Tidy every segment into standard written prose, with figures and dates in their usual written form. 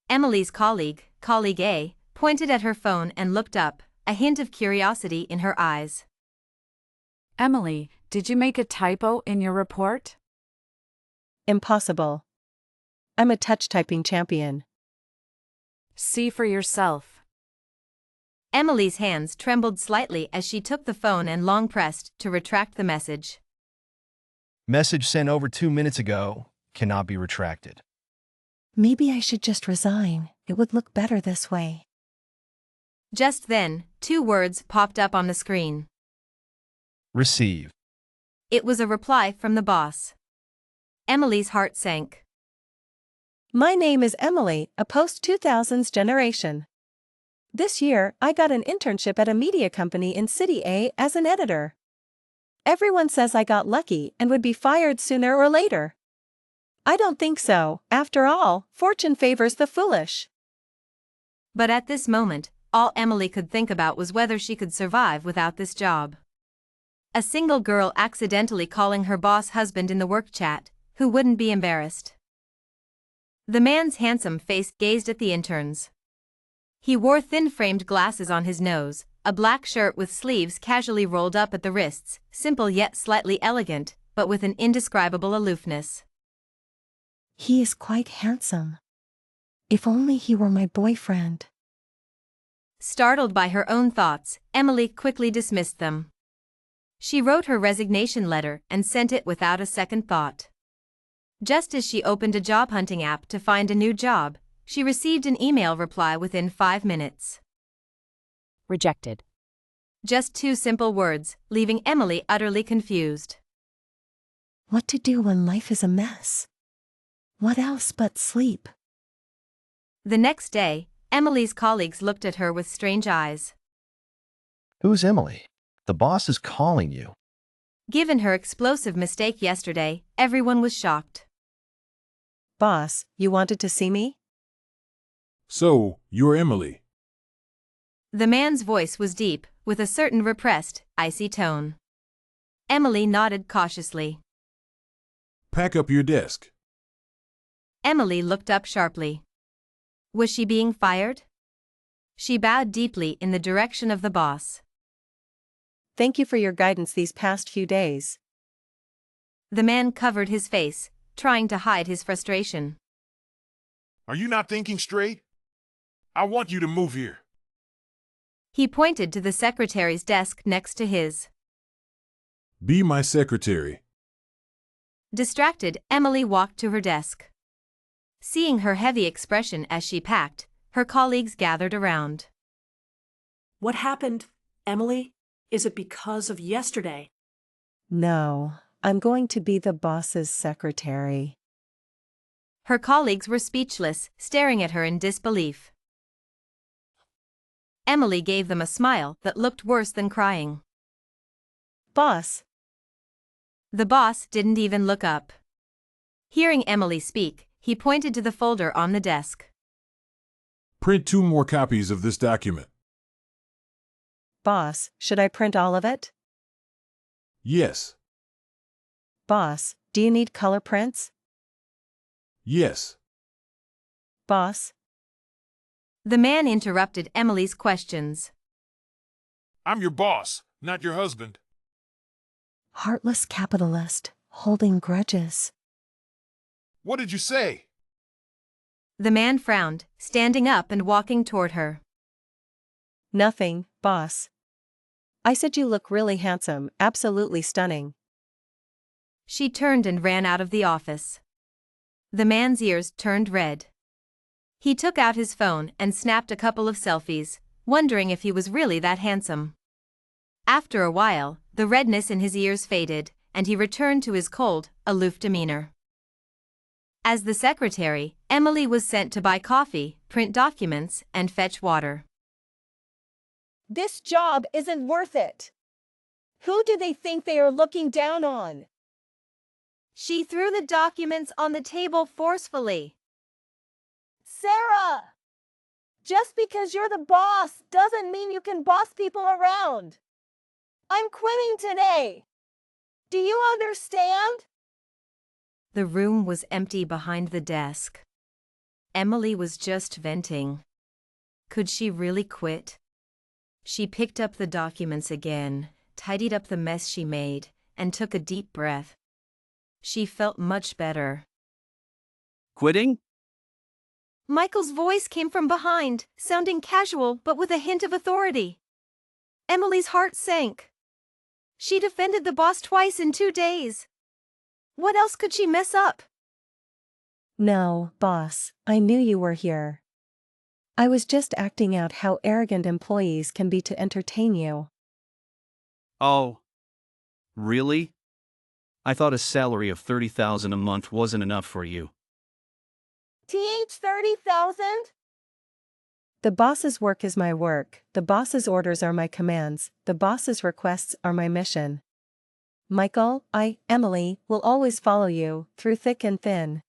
Emily's colleague A, pointed at her phone and looked up, a hint of curiosity in her eyes. Emily, did you make a typo in your report? Impossible. I'm a touch-typing champion. See for yourself. Emily's hands trembled slightly as she took the phone and long pressed to retract the message. Message sent over 2 minutes ago. Cannot be retracted. Maybe I should just resign. It would look better this way. Just then, 2 words popped up on the screen. Receive. It was a reply from the boss. Emily's heart sank. My name is Emily, a post-2000s generation. This year, I got an internship at a media company in City A as an editor. Everyone says I got lucky and would be fired sooner or later. I don't think so. After all, fortune favors the foolish. But at this moment, all Emily could think about was whether she could survive without this job. A single girl accidentally calling her boss husband in the work chat, who wouldn't be embarrassed? The man's handsome face gazed at the interns. He wore thin-framed glasses on his nose, a black shirt with sleeves casually rolled up at the wrists, simple yet slightly elegant, but with an indescribable aloofness. He is quite handsome. If only he were my boyfriend. Startled by her own thoughts, Emily quickly dismissed them. She wrote her resignation letter and sent it without a second thought. Just as she opened a job hunting app to find a new job, she received an email reply within 5 minutes. Rejected. Just 2 simple words, leaving Emily utterly confused. What to do when life is a mess? What else but sleep? The next day, Emily's colleagues looked at her with strange eyes. Who's Emily? The boss is calling you. Given her explosive mistake yesterday, everyone was shocked. Boss, you wanted to see me? So, you're Emily. The man's voice was deep, with a certain repressed, icy tone. Emily nodded cautiously. Pack up your desk. Emily looked up sharply. Was she being fired? She bowed deeply in the direction of the boss. Thank you for your guidance these past few days. The man covered his face, trying to hide his frustration. Are you not thinking straight? I want you to move here. He pointed to the secretary's desk next to his. Be my secretary. Distracted, Emily walked to her desk. Seeing her heavy expression as she packed, her colleagues gathered around. What happened, Emily? Is it because of yesterday? No, I'm going to be the boss's secretary. Her colleagues were speechless, staring at her in disbelief. Emily gave them a smile that looked worse than crying. Boss. The boss didn't even look up. Hearing Emily speak, he pointed to the folder on the desk. Print 2 more copies of this document. Boss, should I print all of it? Yes. Boss, do you need color prints? Yes. Boss. The man interrupted Emily's questions. I'm your boss, not your husband. Heartless capitalist, holding grudges. What did you say? The man frowned, standing up and walking toward her. Nothing, boss. I said you look really handsome, absolutely stunning. She turned and ran out of the office. The man's ears turned red. He took out his phone and snapped a couple of selfies, wondering if he was really that handsome. After a while, the redness in his ears faded, and he returned to his cold, aloof demeanor. As the secretary, Emily was sent to buy coffee, print documents, and fetch water. This job isn't worth it. Who do they think they are looking down on? She threw the documents on the table forcefully. Sarah! Just because you're the boss doesn't mean you can boss people around. I'm quitting today. Do you understand? The room was empty behind the desk. Emily was just venting. Could she really quit? She picked up the documents again, tidied up the mess she made, and took a deep breath. She felt much better. Quitting? Michael's voice came from behind, sounding casual but with a hint of authority. Emily's heart sank. She'd offended the boss twice in 2 days. What else could she mess up? No, boss, I knew you were here. I was just acting out how arrogant employees can be to entertain you. Oh. Really? I thought a salary of $30,000 a month wasn't enough for you. TH 30,000? The boss's work is my work, the boss's orders are my commands, the boss's requests are my mission. Michael, Emily, will always follow you, through thick and thin.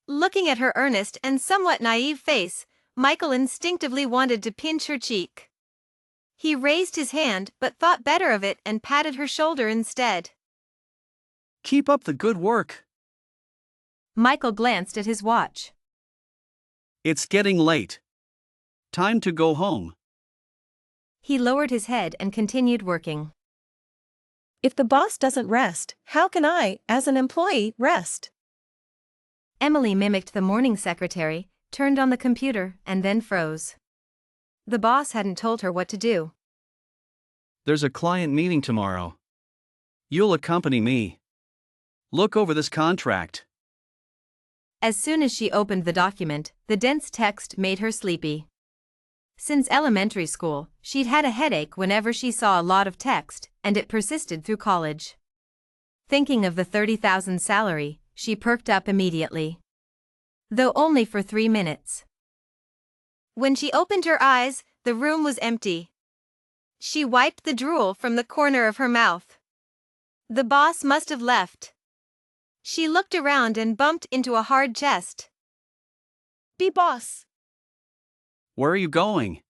Looking at her earnest and somewhat naive face, Michael instinctively wanted to pinch her cheek. He raised his hand but thought better of it and patted her shoulder instead. Keep up the good work. Michael glanced at his watch. It's getting late. Time to go home. He lowered his head and continued working. If the boss doesn't rest, how can I, as an employee, rest? Emily mimicked the morning secretary, turned on the computer, and then froze. The boss hadn't told her what to do. There's a client meeting tomorrow. You'll accompany me. Look over this contract. As soon as she opened the document, the dense text made her sleepy. Since elementary school, she'd had a headache whenever she saw a lot of text, and it persisted through college. Thinking of the $30,000 salary, she perked up immediately. Though only for 3 minutes. When she opened her eyes, the room was empty. She wiped the drool from the corner of her mouth. The boss must have left. She looked around and bumped into a hard chest. Be boss. Where are you going?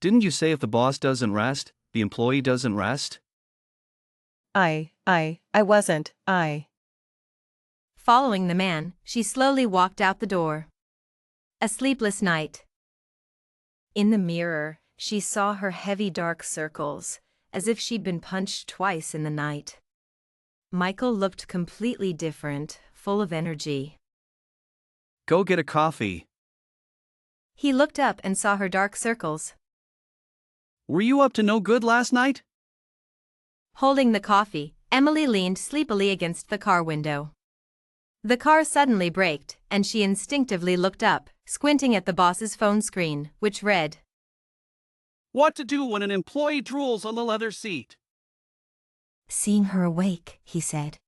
Didn't you say if the boss doesn't rest, the employee doesn't rest? I wasn't. Following the man, she slowly walked out the door. A sleepless night. In the mirror, she saw her heavy dark circles, as if she'd been punched twice in the night. Michael looked completely different, full of energy. Go get a coffee. He looked up and saw her dark circles. Were you up to no good last night? Holding the coffee, Emily leaned sleepily against the car window. The car suddenly braked, and she instinctively looked up, squinting at the boss's phone screen, which read, What to do when an employee drools on the leather seat? "Seeing her awake," he said.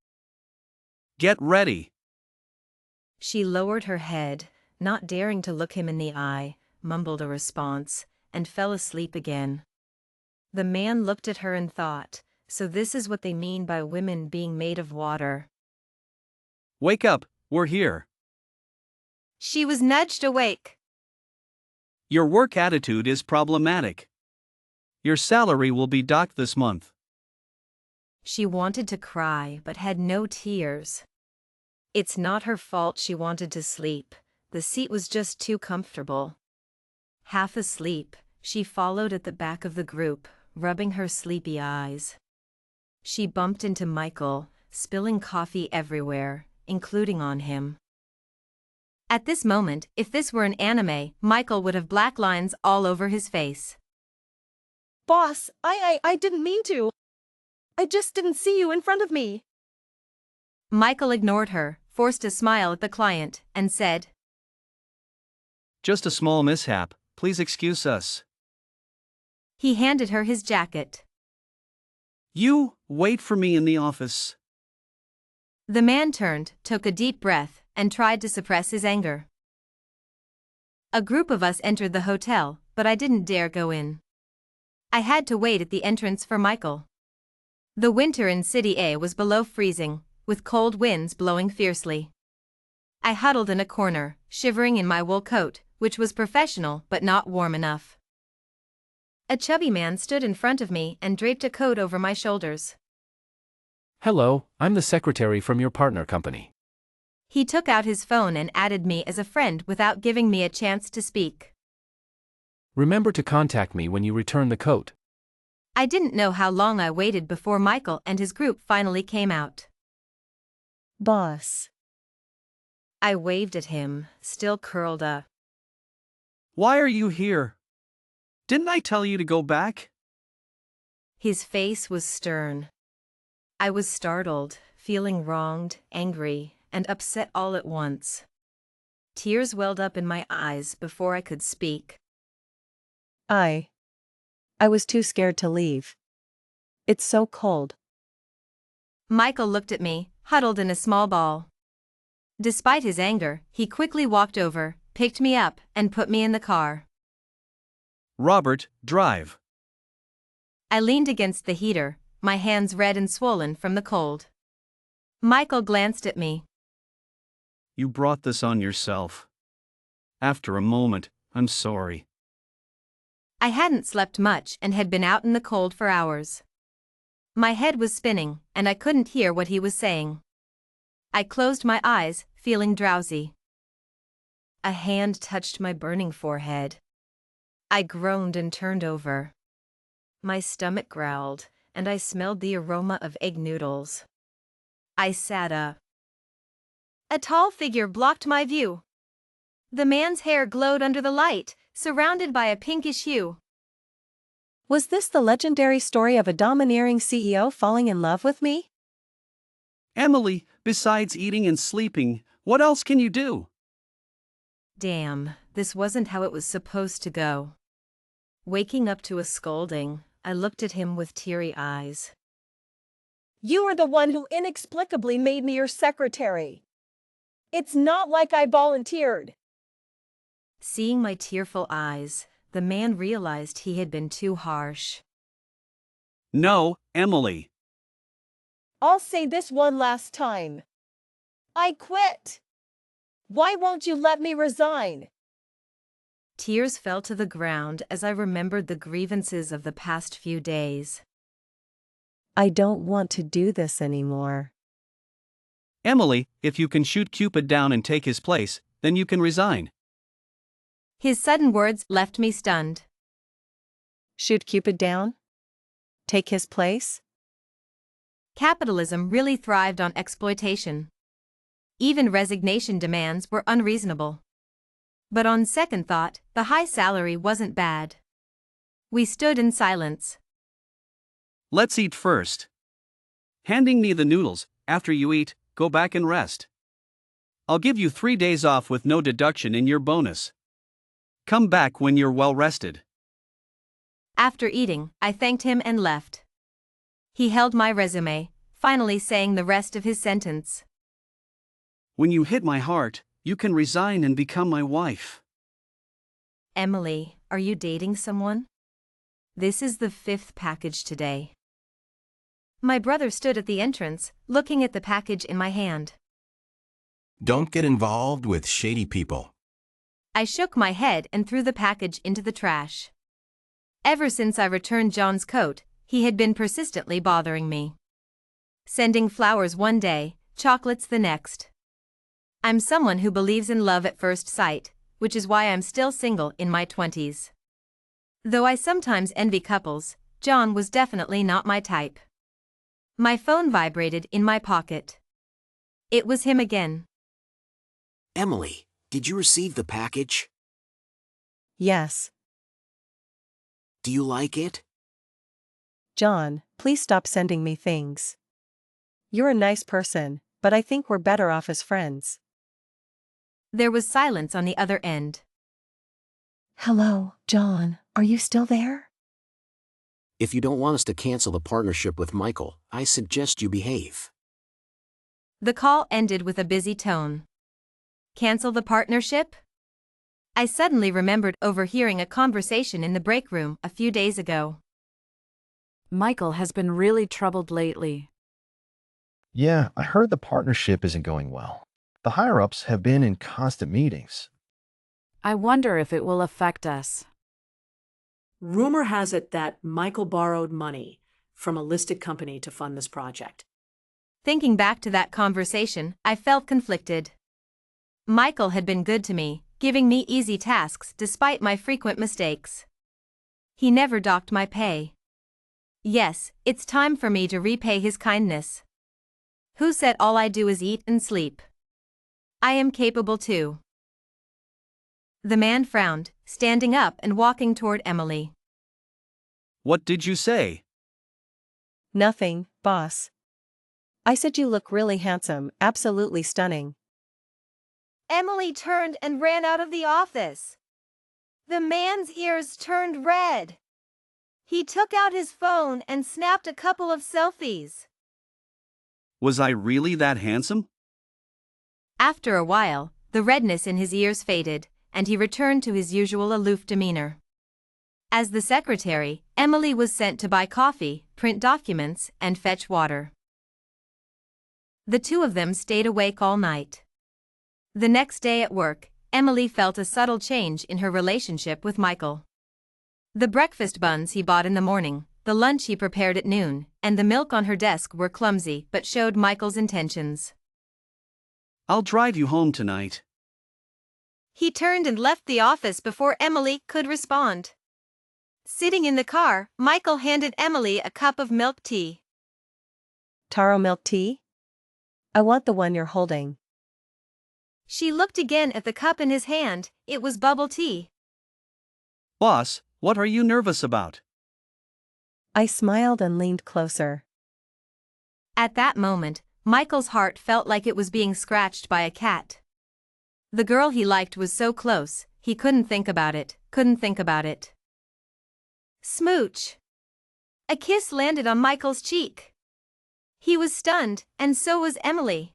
Get ready. She lowered her head, not daring to look him in the eye, mumbled a response, and fell asleep again. The man looked at her and thought, so this is what they mean by women being made of water. Wake up, we're here. She was nudged awake. Your work attitude is problematic. Your salary will be docked this month. She wanted to cry but had no tears. It's not her fault she wanted to sleep, the seat was just too comfortable. Half asleep, she followed at the back of the group, rubbing her sleepy eyes. She bumped into Michael, spilling coffee everywhere, including on him. At this moment, if this were an anime, Michael would have black lines all over his face. Boss, I didn't mean to. I just didn't see you in front of me. Michael ignored her, forced a smile at the client, and said, Just a small mishap, please excuse us. He handed her his jacket. You, wait for me in the office. The man turned, took a deep breath, and tried to suppress his anger. A group of us entered the hotel, but I didn't dare go in. I had to wait at the entrance for Michael. The winter in City A was below freezing, with cold winds blowing fiercely. I huddled in a corner, shivering in my wool coat, which was professional but not warm enough. A chubby man stood in front of me and draped a coat over my shoulders. Hello, I'm the secretary from your partner company. He took out his phone and added me as a friend without giving me a chance to speak. Remember to contact me when you return the coat. I didn't know how long I waited before Michael and his group finally came out. Boss. I waved at him, still curled up. Why are you here? Didn't I tell you to go back? His face was stern. I was startled, feeling wronged, angry, and upset all at once. Tears welled up in my eyes before I could speak. I was too scared to leave. It's so cold. Michael looked at me, huddled in a small ball. Despite his anger, he quickly walked over, picked me up, and put me in the car. Robert, drive. I leaned against the heater, my hands red and swollen from the cold. Michael glanced at me. You brought this on yourself. After a moment, I'm sorry. I hadn't slept much and had been out in the cold for hours. My head was spinning, and I couldn't hear what he was saying. I closed my eyes, feeling drowsy. A hand touched my burning forehead. I groaned and turned over. My stomach growled, and I smelled the aroma of egg noodles. I sat up. A tall figure blocked my view. The man's hair glowed under the light, surrounded by a pinkish hue. Was this the legendary story of a domineering CEO falling in love with me? Emily, besides eating and sleeping, what else can you do? Damn, this wasn't how it was supposed to go. Waking up to a scolding, I looked at him with teary eyes. You are the one who inexplicably made me your secretary. It's not like I volunteered. Seeing my tearful eyes, the man realized he had been too harsh. No, Emily. I'll say this one last time. I quit. Why won't you let me resign? Tears fell to the ground as I remembered the grievances of the past few days. I don't want to do this anymore. Emily, if you can shoot Cupid down and take his place, then you can resign. His sudden words left me stunned. Shoot Cupid down? Take his place? Capitalism really thrived on exploitation. Even resignation demands were unreasonable. But on second thought, the high salary wasn't bad. We stood in silence. Let's eat first. Handing me the noodles. After you eat, go back and rest. I'll give you 3 days off with no deduction in your bonus. Come back when you're well rested. After eating, I thanked him and left. He held my resume, finally saying the rest of his sentence. When you hit my heart, you can resign and become my wife. Emily, are you dating someone? This is the 5th package today. My brother stood at the entrance, looking at the package in my hand. Don't get involved with shady people. I shook my head and threw the package into the trash. Ever since I returned John's coat, he had been persistently bothering me. Sending flowers one day, chocolates the next. I'm someone who believes in love at first sight, which is why I'm still single in my 20s. Though I sometimes envy couples, John was definitely not my type. My phone vibrated in my pocket. It was him again. Emily, did you receive the package? Yes. Do you like it? John, please stop sending me things. You're a nice person, but I think we're better off as friends. There was silence on the other end. Hello, John, are you still there? If you don't want us to cancel the partnership with Michael, I suggest you behave. The call ended with a busy tone. Cancel the partnership? I suddenly remembered overhearing a conversation in the break room a few days ago. Michael has been really troubled lately. Yeah, I heard the partnership isn't going well. The higher-ups have been in constant meetings. I wonder if it will affect us. Rumor has it that Michael borrowed money from a listed company to fund this project. Thinking back to that conversation, I felt conflicted. Michael had been good to me, giving me easy tasks despite my frequent mistakes. He never docked my pay. Yes, it's time for me to repay his kindness. Who said all I do is eat and sleep? I am capable too. The man frowned, standing up and walking toward Emily. What did you say? Nothing, boss. I said you look really handsome, absolutely stunning. Emily turned and ran out of the office. The man's ears turned red. He took out his phone and snapped a couple of selfies. Was I really that handsome? After a while, the redness in his ears faded, and he returned to his usual aloof demeanor. As the secretary, Emily was sent to buy coffee, print documents, and fetch water. The two of them stayed awake all night. The next day at work, Emily felt a subtle change in her relationship with Michael. The breakfast buns he bought in the morning, the lunch he prepared at noon, and the milk on her desk were clumsy but showed Michael's intentions. I'll drive you home tonight. He turned and left the office before Emily could respond. Sitting in the car, Michael handed Emily a cup of milk tea. Taro milk tea? I want the one you're holding. She looked again at the cup in his hand. It was bubble tea. Boss, what are you nervous about? I smiled and leaned closer. At that moment, Michael's heart felt like it was being scratched by a cat. The girl he liked was so close, he couldn't think about it. Smooch. A kiss landed on Michael's cheek. He was stunned, and so was Emily.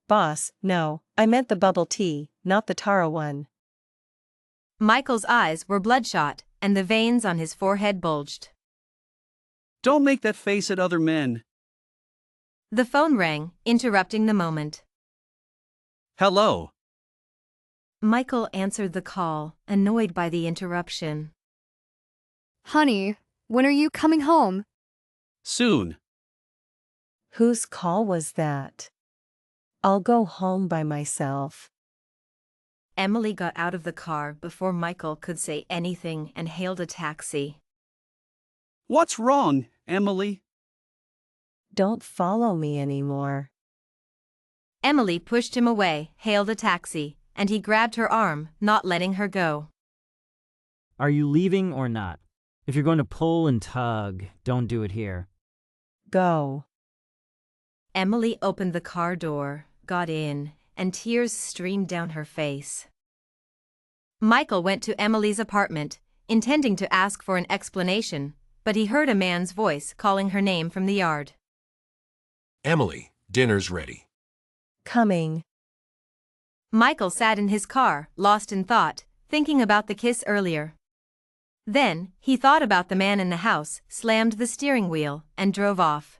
Boss, no, I meant the bubble tea, not the taro one. Michael's eyes were bloodshot, and the veins on his forehead bulged. Don't make that face at other men. The phone rang, interrupting the moment. Hello. Michael answered the call, annoyed by the interruption. Honey, when are you coming home? Soon. Whose call was that? I'll go home by myself. Emily got out of the car before Michael could say anything and hailed a taxi. What's wrong, Emily? Don't follow me anymore. Emily pushed him away, hailed a taxi, and he grabbed her arm, not letting her go. Are you leaving or not? If you're going to pull and tug, don't do it here. Go. Emily opened the car door, got in, and tears streamed down her face. Michael went to Emily's apartment, intending to ask for an explanation, but he heard a man's voice calling her name from the yard. Emily, dinner's ready. Coming. Michael sat in his car, lost in thought, thinking about the kiss earlier. Then, he thought about the man in the house, slammed the steering wheel, and drove off.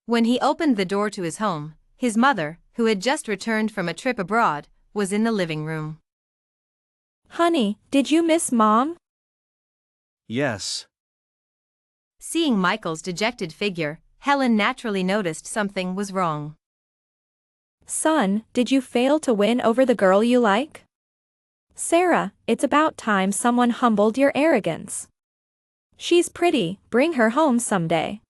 When he opened the door to his home, his mother, who had just returned from a trip abroad, was in the living room. Honey, did you miss Mom? Yes. Seeing Michael's dejected figure, Helen naturally noticed something was wrong. Son, did you fail to win over the girl you like? Sarah, it's about time someone humbled your arrogance. She's pretty, bring her home someday.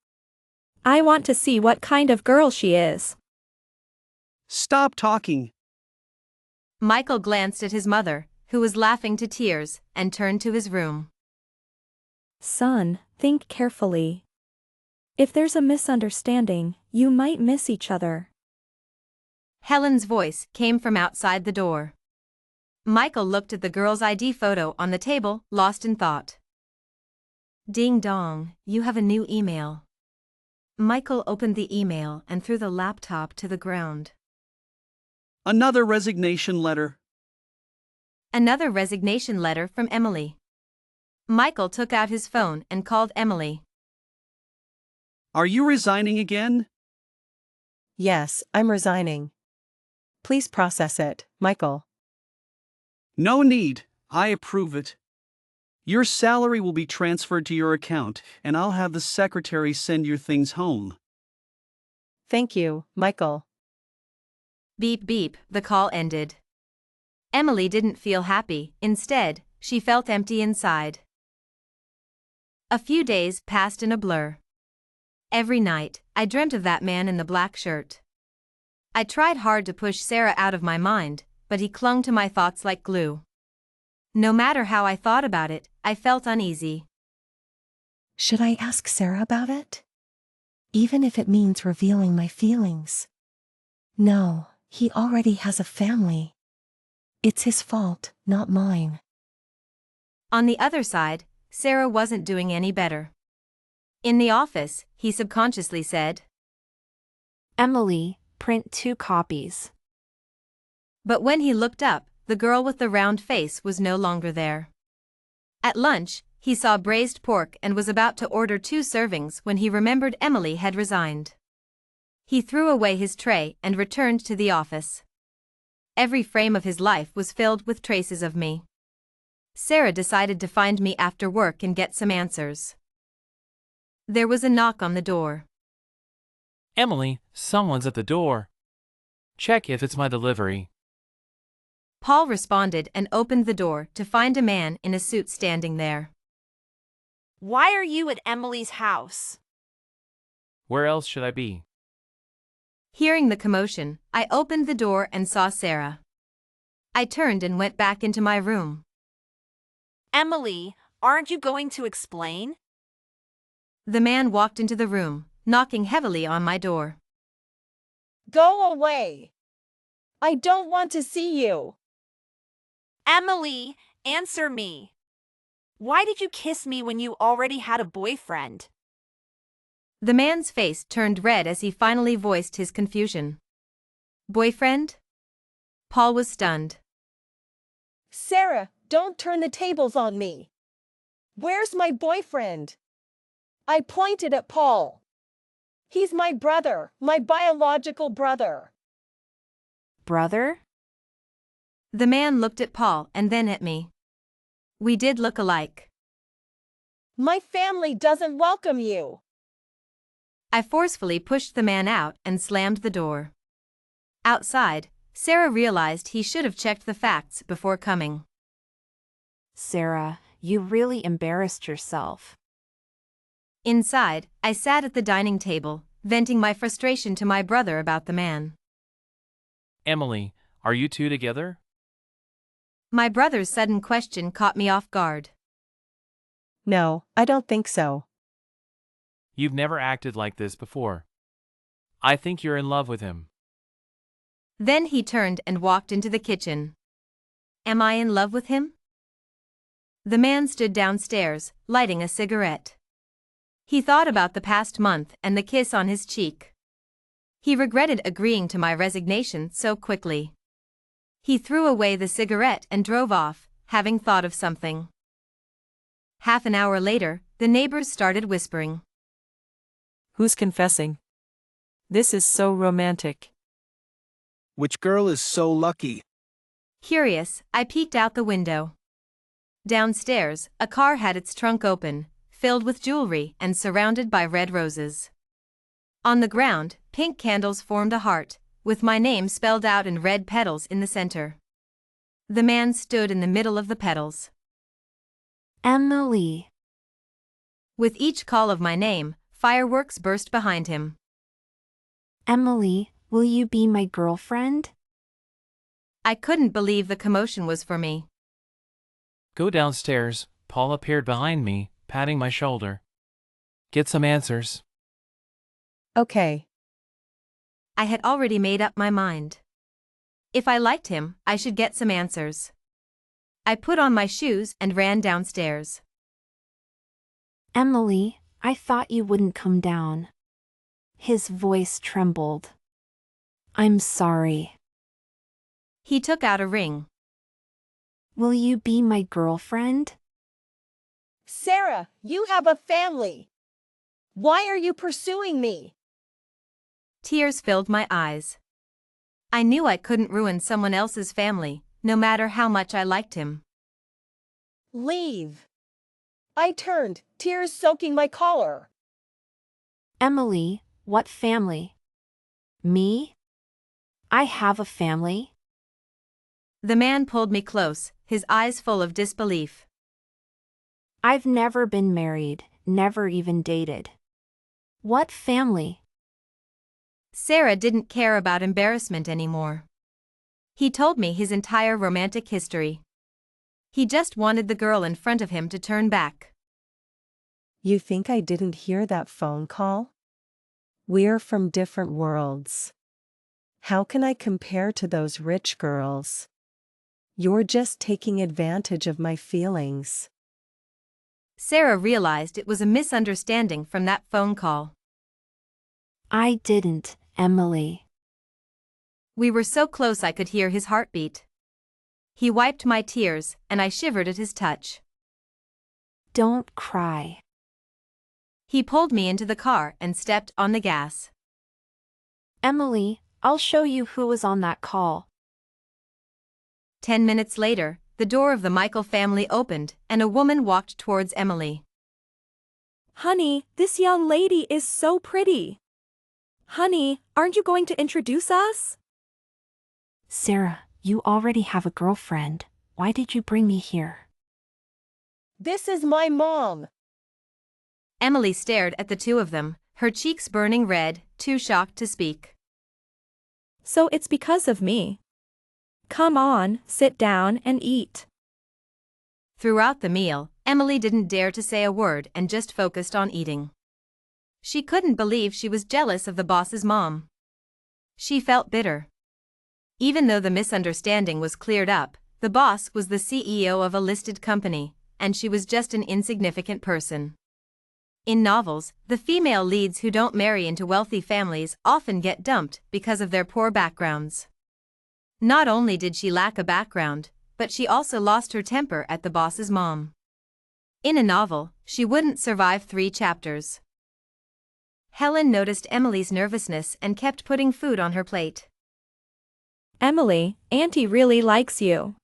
I want to see what kind of girl she is. Stop talking. Michael glanced at his mother, who was laughing to tears, and turned to his room. Son, think carefully. If there's a misunderstanding, you might miss each other. Helen's voice came from outside the door. Michael looked at the girl's ID photo on the table, lost in thought. Ding dong, you have a new email. Michael opened the email and threw the laptop to the ground. Another resignation letter. Another resignation letter from Emily. Michael took out his phone and called Emily. Are you resigning again? Yes, I'm resigning. Please process it, Michael. No need, I approve it. Your salary will be transferred to your account, and I'll have the secretary send your things home. Thank you, Michael. Beep beep, the call ended. Emily didn't feel happy, instead, she felt empty inside. A few days passed in a blur. Every night, I dreamt of that man in the black shirt. I tried hard to push Sarah out of my mind, but he clung to my thoughts like glue. No matter how I thought about it, I felt uneasy. Should I ask Sarah about it? Even if it means revealing my feelings. No, he already has a family. It's his fault, not mine. On the other side, Sarah wasn't doing any better. In the office, he subconsciously said, Emily, print 2 copies. But when he looked up, the girl with the round face was no longer there. At lunch, he saw braised pork and was about to order 2 servings when he remembered Emily had resigned. He threw away his tray and returned to the office. Every frame of his life was filled with traces of me. Sarah decided to find me after work and get some answers. There was a knock on the door. Emily, someone's at the door. Check if it's my delivery. Paul responded and opened the door to find a man in a suit standing there. Why are you at Emily's house? Where else should I be? Hearing the commotion, I opened the door and saw Sarah. I turned and went back into my room. Emily, aren't you going to explain? The man walked into the room, knocking heavily on my door. Go away! I don't want to see you! Emily, answer me. Why did you kiss me when you already had a boyfriend? The man's face turned red as he finally voiced his confusion. Boyfriend? Paul was stunned. Sarah, don't turn the tables on me. Where's my boyfriend? I pointed at Paul. He's my brother, my biological brother. Brother? The man looked at Paul and then at me. We did look alike. My family doesn't welcome you. I forcefully pushed the man out and slammed the door. Outside, Sarah realized he should have checked the facts before coming. Sarah, you really embarrassed yourself. Inside, I sat at the dining table, venting my frustration to my brother about the man. Emily, are you 2 together? My brother's sudden question caught me off guard. No, I don't think so. You've never acted like this before. I think you're in love with him. Then he turned and walked into the kitchen. Am I in love with him? The man stood downstairs, lighting a cigarette. He thought about the past month and the kiss on his cheek. He regretted agreeing to my resignation so quickly. He threw away the cigarette and drove off, having thought of something. Half an hour later, the neighbors started whispering. Who's confessing? This is so romantic. Which girl is so lucky? Curious, I peeked out the window. Downstairs, a car had its trunk open, filled with jewelry and surrounded by red roses. On the ground, pink candles formed a heart, with my name spelled out in red petals in the center. The man stood in the middle of the petals. Emily. With each call of my name, fireworks burst behind him. Emily, will you be my girlfriend? I couldn't believe the commotion was for me. Go downstairs. Paul appeared behind me, patting my shoulder. Get some answers. Okay. I had already made up my mind. If I liked him, I should get some answers. I put on my shoes and ran downstairs. Emily, I thought you wouldn't come down. His voice trembled. I'm sorry. He took out a ring. Will you be my girlfriend? Sarah, you have a family. Why are you pursuing me? Tears filled my eyes. I knew I couldn't ruin someone else's family, no matter how much I liked him. Leave. I turned, tears soaking my collar. Emily, what family? Me? I have a family. The man pulled me close, his eyes full of disbelief. I've never been married, never even dated. What family? Sarah didn't care about embarrassment anymore. He told me his entire romantic history. He just wanted the girl in front of him to turn back. You think I didn't hear that phone call? We're from different worlds. How can I compare to those rich girls? You're just taking advantage of my feelings. Sarah realized it was a misunderstanding from that phone call. I didn't, Emily. We were so close I could hear his heartbeat. He wiped my tears, and I shivered at his touch. Don't cry. He pulled me into the car and stepped on the gas. Emily, I'll show you who was on that call. 10 minutes later, the door of the Michael family opened, and a woman walked towards Emily. Honey, this young lady is so pretty. Honey, aren't you going to introduce us? Sarah, you already have a girlfriend. Why did you bring me here? This is my mom. Emily stared at the two of them, her cheeks burning red, too shocked to speak. So it's because of me. Come on, sit down and eat. Throughout the meal, Emily didn't dare to say a word and just focused on eating. She couldn't believe she was jealous of the boss's mom. She felt bitter. Even though the misunderstanding was cleared up, the boss was the CEO of a listed company, and she was just an insignificant person. In novels, the female leads who don't marry into wealthy families often get dumped because of their poor backgrounds. Not only did she lack a background, but she also lost her temper at the boss's mom. In a novel, she wouldn't survive 3 chapters. Helen noticed Emily's nervousness and kept putting food on her plate. Emily, Auntie really likes you.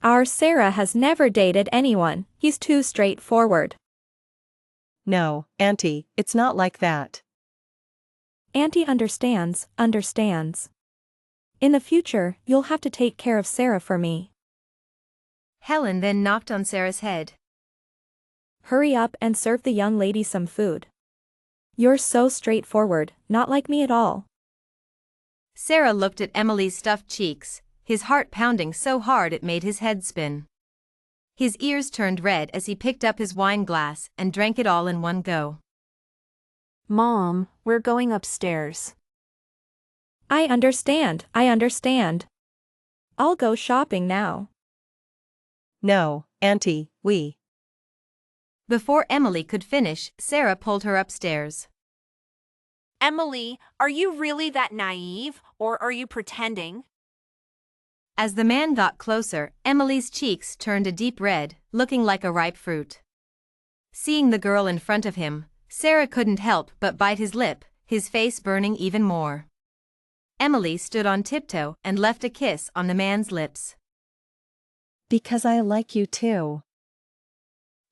Our Sarah has never dated anyone, he's too straightforward. No, Auntie, it's not like that. Auntie understands. In the future, you'll have to take care of Sarah for me. Helen then knocked on Sarah's head. Hurry up and serve the young lady some food. You're so straightforward, not like me at all. Sarah looked at Emily's stuffed cheeks, his heart pounding so hard it made his head spin. His ears turned red as he picked up his wine glass and drank it all in one go. Mom, we're going upstairs. I understand. I'll go shopping now. No, Auntie, we. Before Emily could finish, Sarah pulled her upstairs. Emily, are you really that naive, or are you pretending? As the man got closer, Emily's cheeks turned a deep red, looking like a ripe fruit. Seeing the girl in front of him, Sarah couldn't help but bite his lip, his face burning even more. Emily stood on tiptoe and left a kiss on the man's lips. Because I like you too.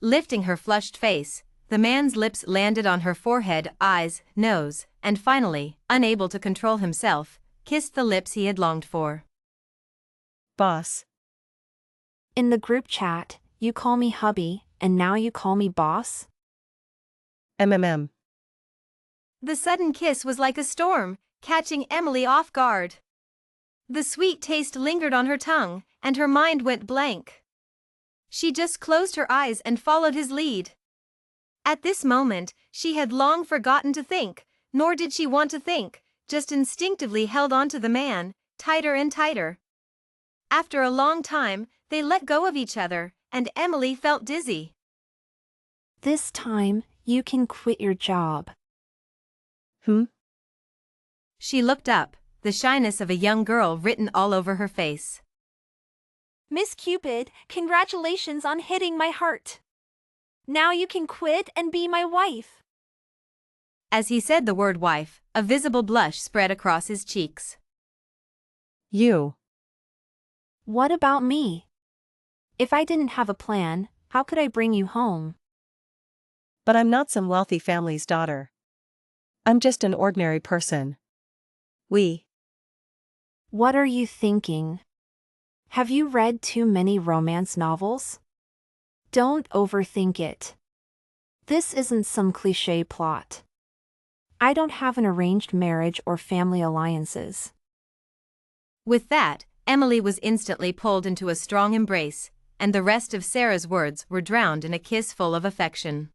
Lifting her flushed face, the man's lips landed on her forehead, eyes, nose, and finally, unable to control himself, kissed the lips he had longed for. Boss. In the group chat, you call me hubby, and now you call me boss? MMM. The sudden kiss was like a storm, catching Emily off guard. The sweet taste lingered on her tongue, and her mind went blank. She just closed her eyes and followed his lead. At this moment, she had long forgotten to think, nor did she want to think, just instinctively held on to the man, tighter and tighter. After a long time, they let go of each other, and Emily felt dizzy. This time, you can quit your job. She looked up, the shyness of a young girl written all over her face. Miss Cupid, congratulations on hitting my heart. Now you can quit and be my wife. As he said the word wife, a visible blush spread across his cheeks. You. What about me? If I didn't have a plan, how could I bring you home? But I'm not some wealthy family's daughter. I'm just an ordinary person. We. What are you thinking? Have you read too many romance novels? Don't overthink it. This isn't some cliché plot. I don't have an arranged marriage or family alliances. With that, Emily was instantly pulled into a strong embrace, and the rest of Sarah's words were drowned in a kiss full of affection.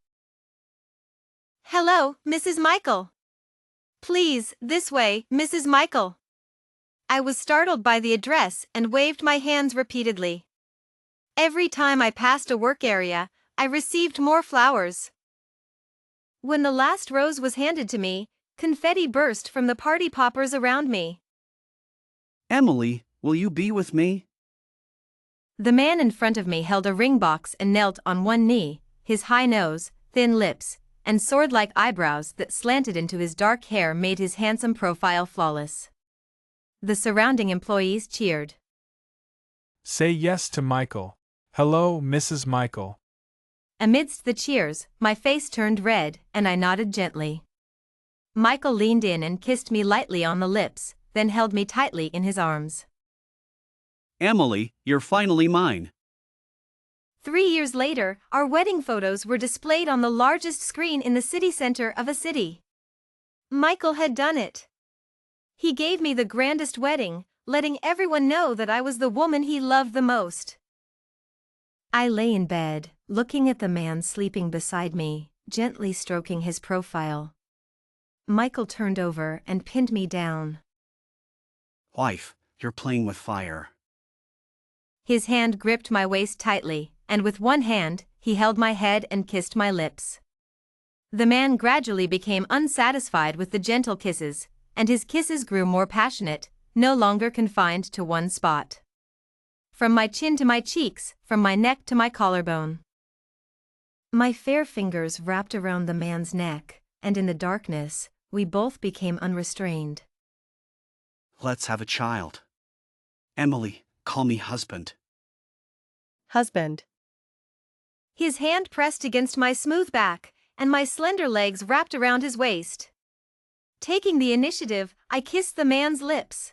Hello, Mrs. Michael. Please, this way, Mrs. Michael. I was startled by the address and waved my hands repeatedly. Every time I passed a work area, I received more flowers. When the last rose was handed to me, confetti burst from the party poppers around me. Emily, will you be with me? The man in front of me held a ring box and knelt on one knee, his high nose, thin lips, and sword-like eyebrows that slanted into his dark hair made his handsome profile flawless. The surrounding employees cheered. Say yes to Michael. Hello, Mrs. Michael. Amidst the cheers, my face turned red, and I nodded gently. Michael leaned in and kissed me lightly on the lips, then held me tightly in his arms. Emily, you're finally mine. 3 years later, our wedding photos were displayed on the largest screen in the city center of a city. Michael had done it. He gave me the grandest wedding, letting everyone know that I was the woman he loved the most. I lay in bed, looking at the man sleeping beside me, gently stroking his profile. Michael turned over and pinned me down. Wife, you're playing with fire. His hand gripped my waist tightly, and with one hand, he held my head and kissed my lips. The man gradually became unsatisfied with the gentle kisses, and his kisses grew more passionate, no longer confined to one spot. From my chin to my cheeks, from my neck to my collarbone. My fair fingers wrapped around the man's neck, and in the darkness, we both became unrestrained. Let's have a child. Emily, call me husband. Husband. His hand pressed against my smooth back, and my slender legs wrapped around his waist. Taking the initiative, I kissed the man's lips.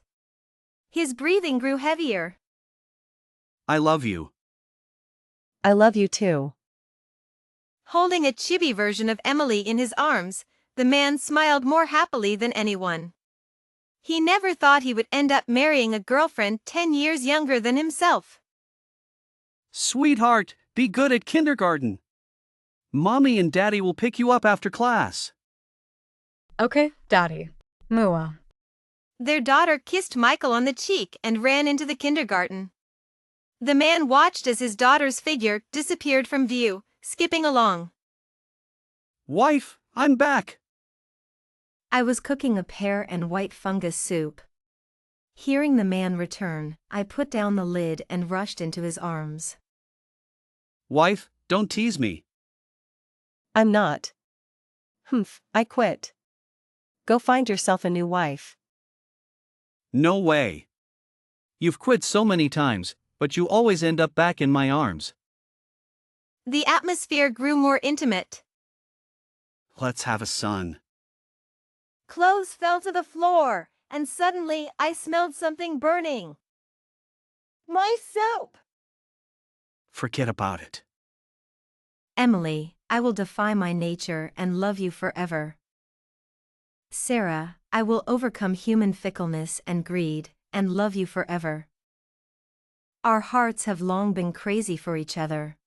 His breathing grew heavier. I love you. I love you too. Holding a chibi version of Emily in his arms, the man smiled more happily than anyone. He never thought he would end up marrying a girlfriend 10 years younger than himself. Sweetheart, be good at kindergarten. Mommy and Daddy will pick you up after class. Okay, Daddy. Mua. Their daughter kissed Michael on the cheek and ran into the kindergarten. The man watched as his daughter's figure disappeared from view, skipping along. Wife, I'm back. I was cooking a pear and white fungus soup. Hearing the man return, I put down the lid and rushed into his arms. Wife, don't tease me. I'm not. I quit. Go find yourself a new wife. No way. You've quit so many times, but you always end up back in my arms. The atmosphere grew more intimate. Let's have a son. Clothes fell to the floor, and suddenly I smelled something burning. My soap! Forget about it. Emily, I will defy my nature and love you forever. Sarah, I will overcome human fickleness and greed, and love you forever. Our hearts have long been crazy for each other.